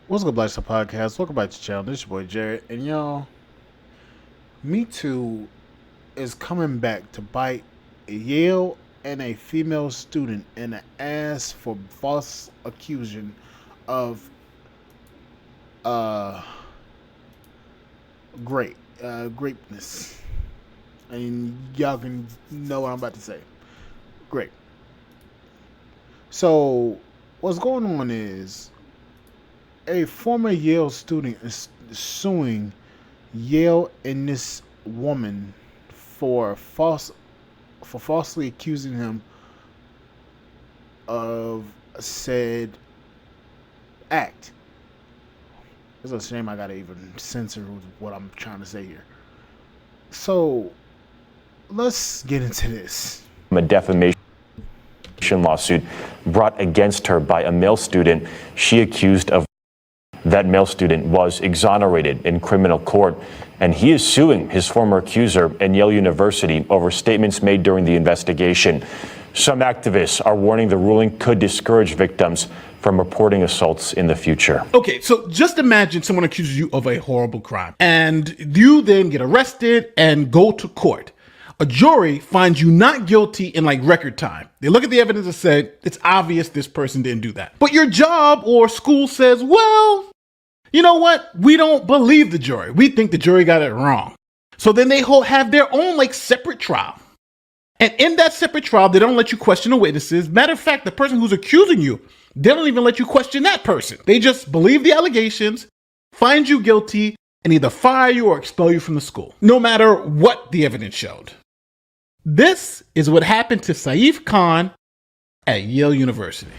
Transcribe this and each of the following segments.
What's good, Black Star Podcast? Welcome back to the channel. This is your boy Jared, and y'all, METOO is coming back to bite Yale and a female student in the ass for false accusation of uh greatness. And y'all can know what I'm about to say. Great. So what's going on is a former Yale student is suing Yale and this woman for falsely accusing him of said act. It's a shame I gotta even censor what I'm trying to say here. So let's get into this. A defamation lawsuit brought against her by a male student she accused of. That male student was exonerated in criminal court, and he is suing his former accuser and Yale University over statements made during the investigation. Some activists are warning the ruling could discourage victims from reporting assaults in the future. Okay, so just imagine someone accuses you of a horrible crime, and you then get arrested and go to court. A jury finds you not guilty in like record time. They look at the evidence and say, it's obvious this person didn't do that. But your job or school says, well, you know what? We don't believe the jury. We think the jury got it wrong. So then they have their own like separate trial. And in that separate trial, they don't let you question the witnesses. Matter of fact, the person who's accusing you, they don't even let you question that person. They just believe the allegations, find you guilty, and either fire you or expel you from the school, no matter what the evidence showed. This is what happened to Saif Khan at Yale University.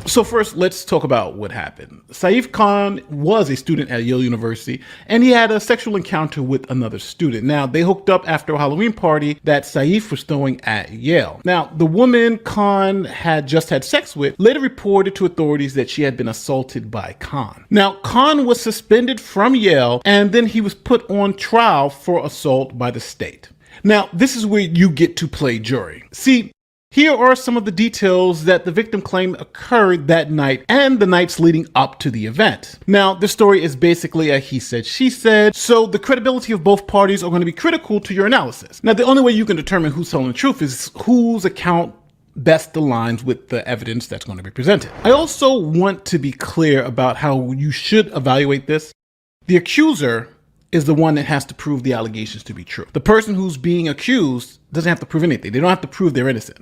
So first, let's talk about what happened. Saif Khan was a student at Yale University, and he had a sexual encounter with another student. Now, they hooked up after a Halloween party that Saif was throwing at Yale. Now, the woman Khan had just had sex with later reported to authorities that she had been assaulted by Khan. Now, Khan was suspended from Yale, and then he was put on trial for assault by the state. Now, this is where you get to play jury. See, here are some of the details that the victim claimed occurred that night and the nights leading up to the event. Now, the story is basically a he said, she said, so the credibility of both parties are going to be critical to your analysis. Now, the only way you can determine who's telling the truth is whose account best aligns with the evidence that's going to be presented. I also want to be clear about how you should evaluate this. The accuser is the one that has to prove the allegations to be true. The person who's being accused doesn't have to prove anything. They don't have to prove they're innocent.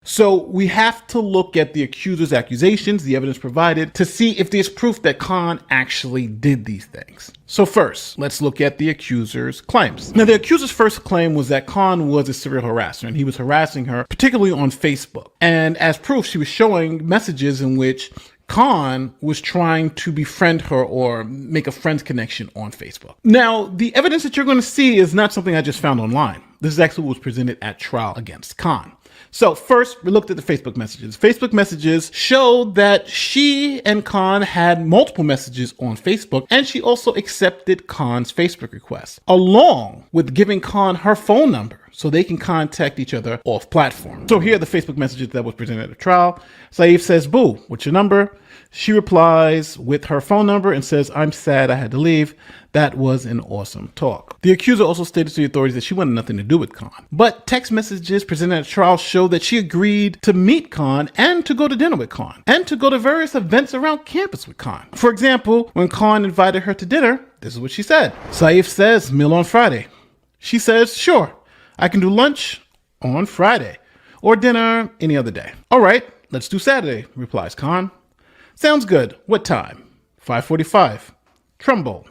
So we have to look at the accuser's accusations, the evidence provided, to see if there's proof that Khan actually did these things. So first, let's look at the accuser's claims. Now, the accuser's first claim was that Khan was a serial harasser, and he was harassing her, particularly on Facebook. And as proof, she was showing messages in which Khan was trying to befriend her or make a friends connection on Facebook. Now, the evidence that you're going to see is not something I just found online. This is actually what was presented at trial against Khan. So first, we looked at the Facebook messages. Facebook messages showed that she and Khan had multiple messages on Facebook, and she also accepted Khan's Facebook request, along with giving Khan her phone number so they can contact each other off platform. So here are the Facebook messages that was presented at the trial. Saif says, boo, what's your number? She replies with her phone number and says, I'm sad I had to leave. That was an awesome talk. The accuser also stated to the authorities that she wanted nothing to do with Khan. But text messages presented at trial show that she agreed to meet Khan and to go to dinner with Khan and to go to various events around campus with Khan. For example, when Khan invited her to dinner, this is what she said. Saif says, meal on Friday. She says, sure, I can do lunch on Friday or dinner any other day. All right, let's do Saturday, replies Khan. Sounds good. What time? 5:45. Trumbull.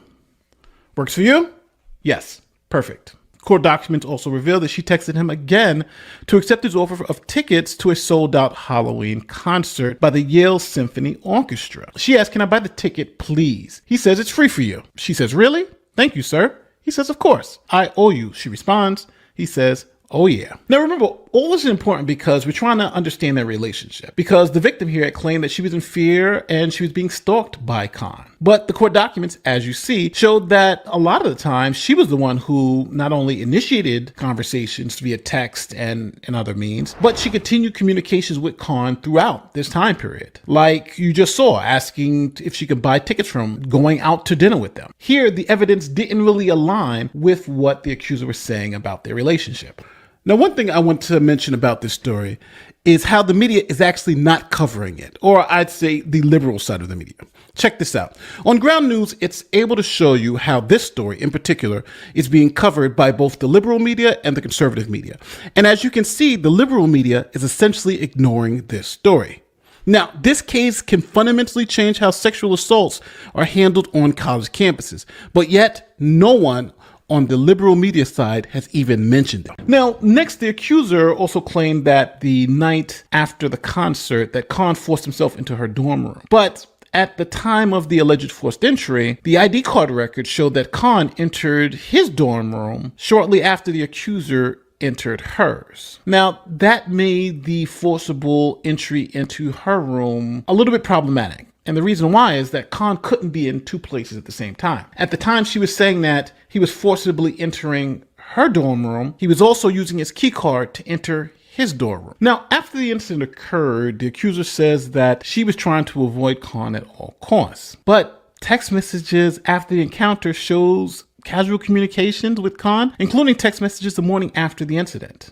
Works for you? Yes. Perfect. Court documents also reveal that she texted him again to accept his offer of tickets to a sold-out Halloween concert by the Yale Symphony Orchestra. She asked, can I buy the ticket, please? He says, it's free for you. She says, really? Thank you, sir. He says, of course. I owe you, she responds. He says, Oh, yeah. Now, remember, all this is important because we're trying to understand their relationship. Because the victim here had claimed that she was in fear and she was being stalked by Khan. But the court documents, as you see, showed that a lot of the time she was the one who not only initiated conversations via text and other means, but she continued communications with Khan throughout this time period. Like you just saw, asking if she could buy tickets from him, going out to dinner with them. Here, the evidence didn't really align with what the accuser was saying about their relationship. Now, one thing I want to mention about this story is how the media is actually not covering it, or I'd say the liberal side of the media. Check this out. On Ground News, it's able to show you how this story in particular is being covered by both the liberal media and the conservative media. And as you can see, the liberal media is essentially ignoring this story. Now, this case can fundamentally change how sexual assaults are handled on college campuses, but yet no one on the liberal media side has even mentioned it. Now, next, the accuser also claimed that the night after the concert that Khan forced himself into her dorm room. But at the time of the alleged forced entry, the ID card records showed that Khan entered his dorm room shortly after the accuser entered hers. Now, that made the forcible entry into her room a little bit problematic. And the reason why is that Khan couldn't be in two places at the same time. At the time, she was saying that he was forcibly entering her dorm room. He was also using his key card to enter his dorm room. Now, after the incident occurred, the accuser says that she was trying to avoid Khan at all costs. But text messages after the encounter shows casual communications with Khan, including text messages the morning after the incident.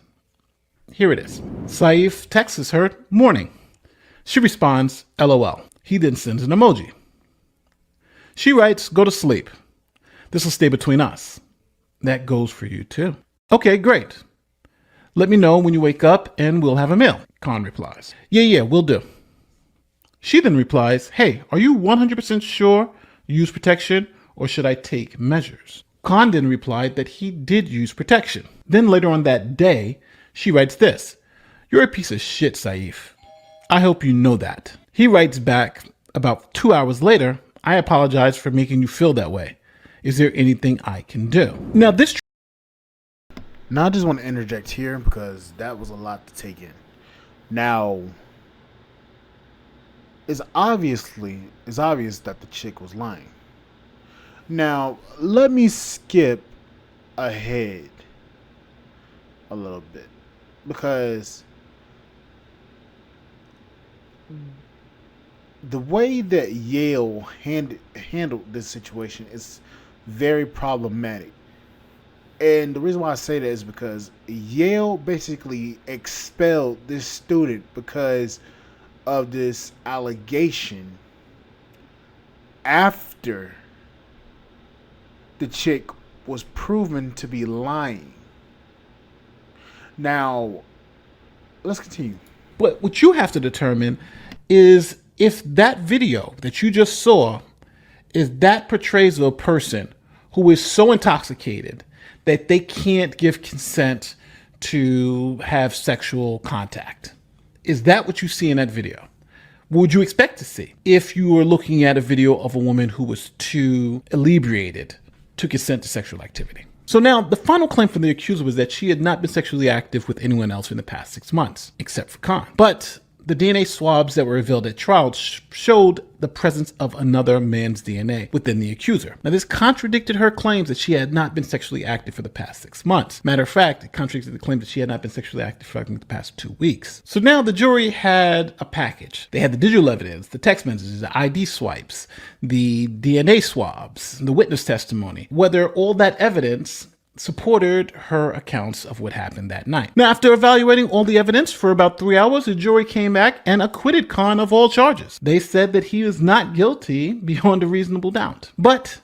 Here it is. Saif texts her, "Morning." She responds, "LOL." He then sends an emoji. She writes, "Go to sleep. This will stay between us." That goes for you too. "Okay, great. Let me know when you wake up and we'll have a meal." Khan replies, Yeah, we'll do." She then replies, "Hey, are you 100% sure you use protection or should I take measures?" Khan then replied that he did use protection. Then later on that day, she writes this, "You're a piece of shit, Saif. I hope you know that." He writes back about 2 hours later, "I apologize for making you feel that way. Is there anything I can do?" Now, Now, I just want to interject here because that was a lot to take in. Now, it's obvious that the chick was lying. Now, let me skip ahead a little bit because the way that Yale handled this situation is very problematic. And the reason why I say that is because Yale basically expelled this student because of this allegation after the chick was proven to be lying. Now, let's continue. But what you have to determine is if that video that you just saw is that portrays a person who is so intoxicated that they can't give consent to have sexual contact. Is that what you see in that video? What would you expect to see if you were looking at a video of a woman who was too inebriated to consent to sexual activity? So now, the final claim from the accuser was that she had not been sexually active with anyone else in the past 6 months, except for Khan. But the DNA swabs that were revealed at trial showed the presence of another man's DNA within the accuser. Now, this contradicted her claims that she had not been sexually active for the past 6 months. Matter of fact, it contradicted the claim that she had not been sexually active for the past 2 weeks. So now the jury had a package. They had the digital evidence, the text messages, the ID swipes, the DNA swabs, the witness testimony, whether all that evidence supported her accounts of what happened that night. Now, after evaluating all the evidence for about 3 hours, the jury came back and acquitted Khan of all charges. They said that he was not guilty beyond a reasonable doubt. But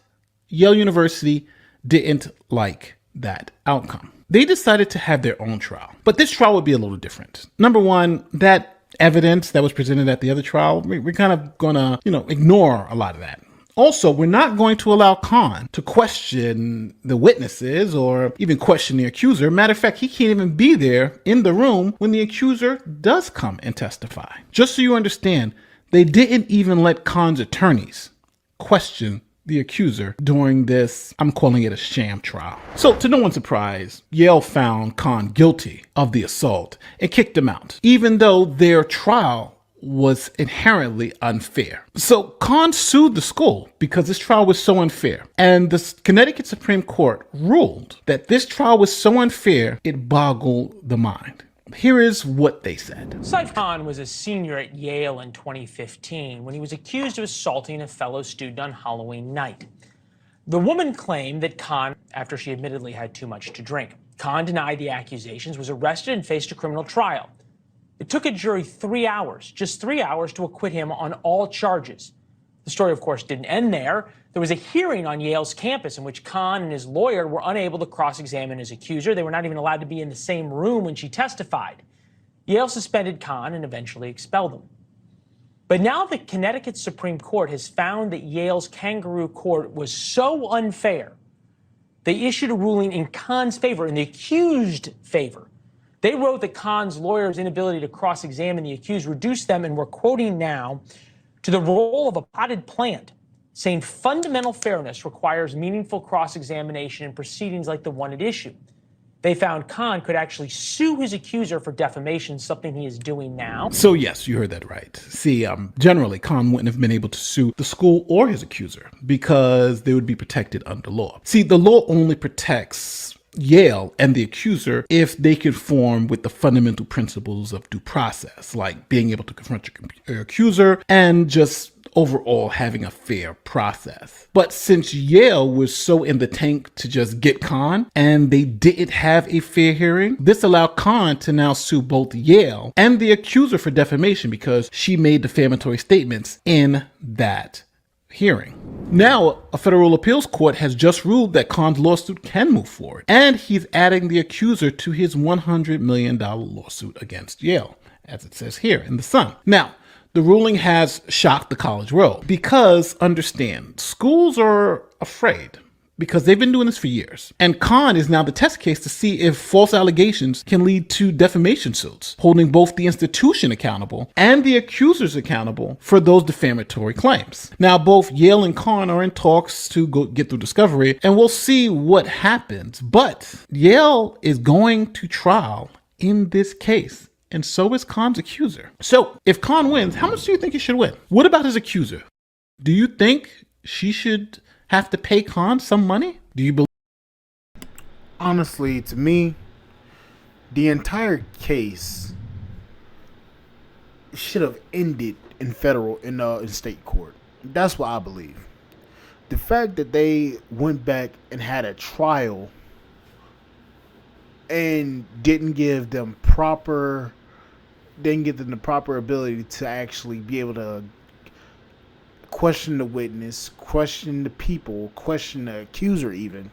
Yale University didn't like that outcome. They decided to have their own trial. But this trial would be a little different. Number one, that evidence that was presented at the other trial, we're kind of gonna, ignore a lot of that. Also, we're not going to allow Khan to question the witnesses or even question the accuser. Matter of fact, he can't even be there in the room when the accuser does come and testify. Just so you understand, they didn't even let Khan's attorneys question the accuser during this, I'm calling it a sham trial. So to no one's surprise, Yale found Khan guilty of the assault and kicked him out, even though their trial was inherently unfair. So Khan sued the school because this trial was so unfair. And the Connecticut Supreme Court ruled that this trial was so unfair, it boggled the mind. Here is what they said. Saif Khan was a senior at Yale in 2015 when he was accused of assaulting a fellow student on Halloween night. The woman claimed that Khan, after she admittedly had too much to drink. Khan denied the accusations, was arrested, and faced a criminal trial. It took a jury 3 hours, just 3 hours, to acquit him on all charges. The story, of course, didn't end there. There was a hearing on Yale's campus in which Khan and his lawyer were unable to cross-examine his accuser. They were not even allowed to be in the same room when she testified. Yale suspended Khan and eventually expelled him. But now the Connecticut Supreme Court has found that Yale's kangaroo court was so unfair, they issued a ruling in Khan's favor, in the accused favor. They wrote that Khan's lawyer's inability to cross-examine the accused reduced them, and we're quoting now, to the role of a potted plant, saying fundamental fairness requires meaningful cross-examination in proceedings like the one at issue. They found Khan could actually sue his accuser for defamation, something he is doing now. So yes, you heard that right. See, generally, Khan wouldn't have been able to sue the school or his accuser because they would be protected under law. See, the law only protects Yale and the accuser if they conform with the fundamental principles of due process, like being able to confront your accuser and just overall having a fair process. But since Yale was so in the tank to just get Khan and they didn't have a fair hearing, this allowed Khan to now sue both Yale and the accuser for defamation because she made defamatory statements in that hearing. Now, a federal appeals court has just ruled that Khan's lawsuit can move forward, and he's adding the accuser to his $100 million lawsuit against Yale, as it says here in the Sun. Now, the ruling has shocked the college world because, understand, schools are afraid because they've been doing this for years. And Khan is now the test case to see if false allegations can lead to defamation suits, holding both the institution accountable and the accusers accountable for those defamatory claims. Now, both Yale and Khan are in talks to get through discovery, and we'll see what happens. But Yale is going to trial in this case, and so is Khan's accuser. So, if Khan wins, how much do you think he should win? What about his accuser? Do you think she should have to pay Khan some money? Do you believe? Honestly, to me, the entire case should have ended in state court. That's what I believe. The fact that they went back and had a trial and didn't give them the proper ability to actually be able to question the witness, question the people, question the accuser even.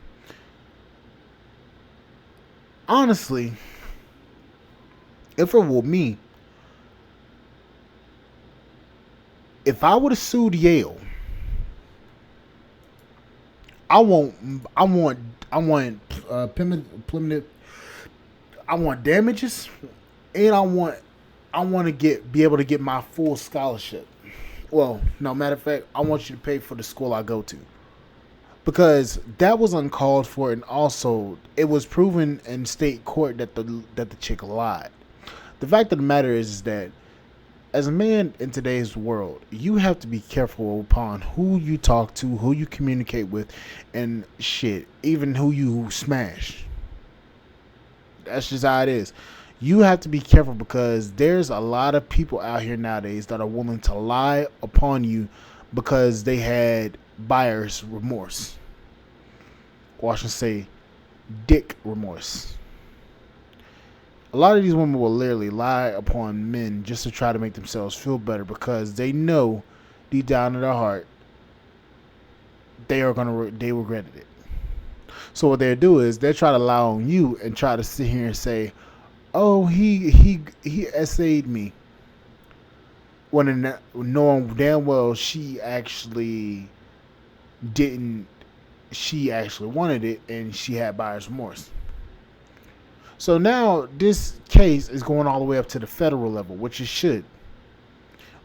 Honestly, if it were me, if I would have sued Yale, I want damages, and I want to be able to get my full scholarship. Well, no, matter of fact, I want you to pay for the school I go to. Because that was uncalled for, and also it was proven in state court that the chick lied. The fact of the matter is that as a man in today's world, you have to be careful upon who you talk to, who you communicate with, and shit, even who you smash. That's just how it is. You have to be careful because there's a lot of people out here nowadays that are willing to lie upon you because they had buyer's remorse. Or I should say, dick remorse. A lot of these women will literally lie upon men just to try to make themselves feel better because they know deep down in their heart they regretted it. So what they'll do is they'll try to lie on you and try to sit here and say, oh, he essayed me, when knowing damn well she actually didn't. She actually wanted it, and she had buyer's remorse. So now this case is going all the way up to the federal level, which it should,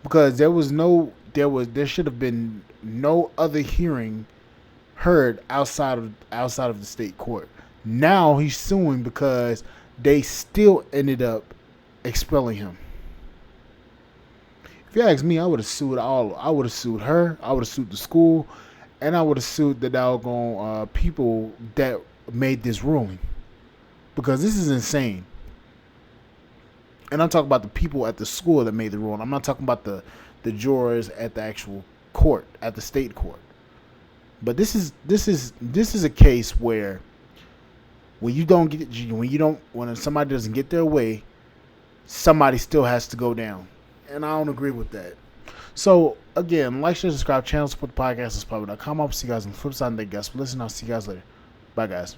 because there should have been no other hearing heard outside of the state court. Now he's suing because they still ended up expelling him. If you ask me, I would have sued all. I would have sued her. I would have sued the school, and I would have sued the doggone people that made this ruling, because this is insane. And I'm talking about the people at the school that made the ruling. I'm not talking about the jurors at the actual court, at the state court. But this is a case where when somebody doesn't get their way, somebody still has to go down. And I don't agree with that. So, again, like, share, subscribe, channel, support the podcast. It's probably.com. I'll see you guys on the flip side. Thank you guys for listening. I'll see you guys later. Bye, guys.